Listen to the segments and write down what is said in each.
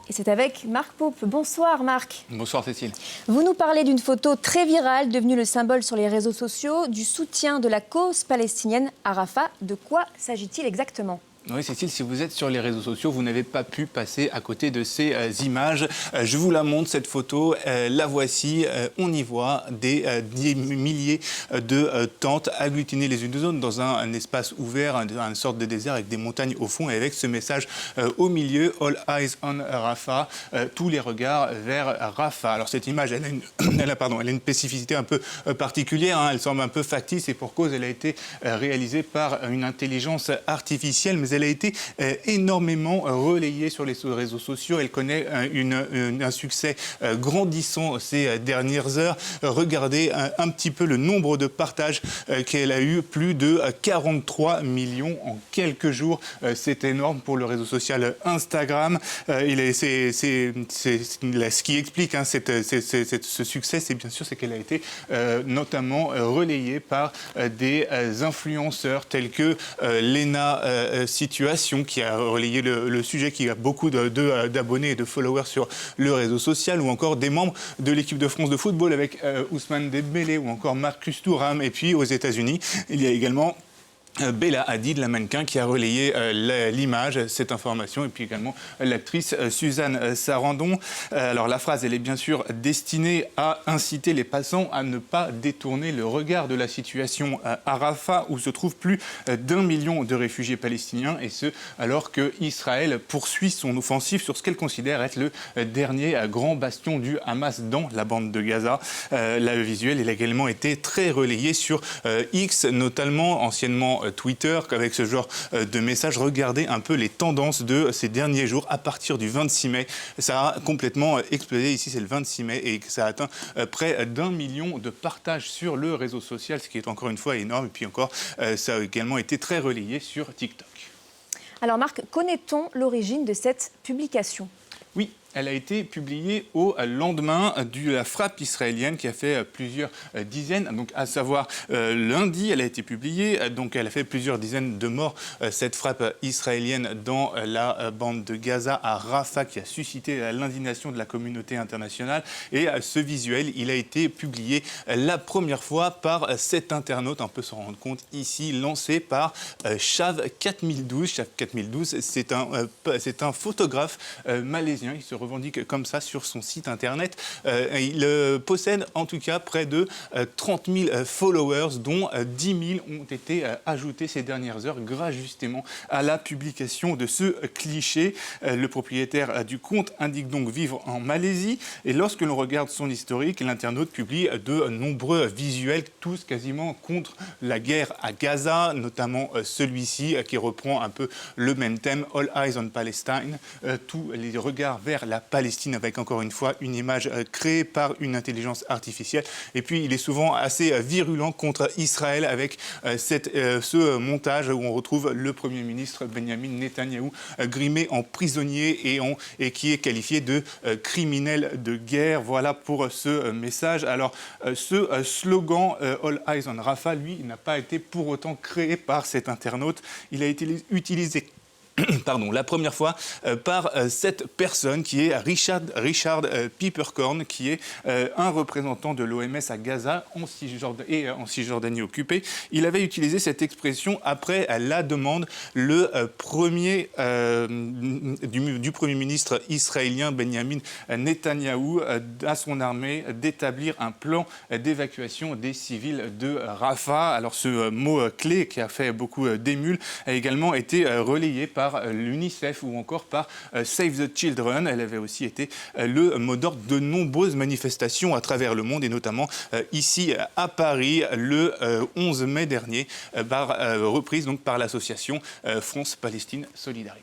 Et c'est avec Marc Pope. Bonsoir Marc. Bonsoir Cécile. Vous nous parlez d'une photo très virale, devenue le symbole sur les réseaux sociaux, du soutien de la cause palestinienne à Rafah. De quoi s'agit-il exactement ? Oui Cécile, si vous êtes sur les réseaux sociaux, vous n'avez pas pu passer à côté de ces images. Je vous la montre, cette photo, la voici. On y voit des milliers de tentes agglutinées les unes aux autres dans un espace ouvert, une sorte de désert avec des montagnes au fond et avec ce message au milieu, « All eyes on Rafah », tous les regards vers Rafah. Alors cette image, elle a une spécificité un peu particulière, hein. Elle semble un peu factice et pour cause, elle a été réalisée par une intelligence artificielle, mais elle a été énormément relayée sur les réseaux sociaux. Elle connaît un succès grandissant ces dernières heures. Regardez un petit peu le nombre de partages qu'elle a eu, plus de 43 millions en quelques jours. C'est énorme pour le réseau social Instagram. Ce qui explique ce succès, c'est bien sûr qu'elle a été notamment relayée par des influenceurs tels que Lena Situation, qui a relayé le sujet, qui a beaucoup d'abonnés et de followers sur le réseau social, ou encore des membres de l'équipe de France de football avec Ousmane Dembélé ou encore Marcus Thuram. Et puis aux États-Unis, il y a également Bella Hadid, la mannequin, qui a relayé l'image, cette information, et puis également l'actrice Suzanne Sarandon. Alors la phrase, elle est bien sûr destinée à inciter les passants à ne pas détourner le regard de la situation à Rafah, où se trouvent plus d'1 million de réfugiés palestiniens, et ce, alors que Israël poursuit son offensive sur ce qu'elle considère être le dernier grand bastion du Hamas dans la bande de Gaza. Le visuel, il a également été très relayé sur X, notamment anciennement Twitter, avec ce genre de message. Regardez un peu les tendances de ces derniers jours à partir du 26 mai. Ça a complètement explosé. Ici, c'est le 26 mai et ça a atteint près d'1 million de partages sur le réseau social, ce qui est encore une fois énorme. Et puis encore, ça a également été très relayé sur TikTok. Alors Marc, connaît-on l'origine de cette publication ? Oui, elle a été publiée au lendemain de la frappe israélienne qui a fait plusieurs dizaines, donc à savoir lundi, elle a été publiée, donc elle a fait plusieurs dizaines de morts, cette frappe israélienne dans la bande de Gaza à Rafah, qui a suscité l'indignation de la communauté internationale. Et ce visuel, il a été publié la première fois par cet internaute, on peut s'en rendre compte ici, lancé par Shav4012. Shav4012, c'est un photographe malaisien. Il se revendique comme ça sur son site internet. Il possède en tout cas près de 30 000 followers, dont 10 000 ont été ajoutés ces dernières heures grâce justement à la publication de ce cliché. Le propriétaire du compte indique donc vivre en Malaisie, et lorsque l'on regarde son historique, l'internaute publie de nombreux visuels, tous quasiment contre la guerre à Gaza, notamment celui-ci qui reprend un peu le même thème, All Eyes on Palestine, tous les regards vers la Palestine, avec encore une fois une image créée par une intelligence artificielle. Et puis il est souvent assez virulent contre Israël avec ce montage où on retrouve le Premier ministre Benjamin Netanyahou grimé en prisonnier et qui est qualifié de criminel de guerre. Voilà pour ce message. Alors ce slogan All Eyes on Rafah, lui, n'a pas été pour autant créé par cet internaute. Il a été utilisé la première fois par cette personne qui est Richard Peppercorn, qui est un représentant de l'OMS à Gaza et en Cisjordanie occupée. Il avait utilisé cette expression après la demande du Premier ministre israélien Benjamin Netanyahou à son armée d'établir un plan d'évacuation des civils de Rafah. Alors ce mot clé qui a fait beaucoup d'émules a également été relayé par l'UNICEF ou encore par Save the Children. Elle avait aussi été le mot d'ordre de nombreuses manifestations à travers le monde, et notamment ici à Paris le 11 mai dernier, reprise donc par l'association France-Palestine Solidarité.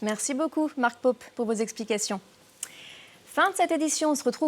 Merci beaucoup Marc Pope pour vos explications. Fin de cette édition, on se retrouve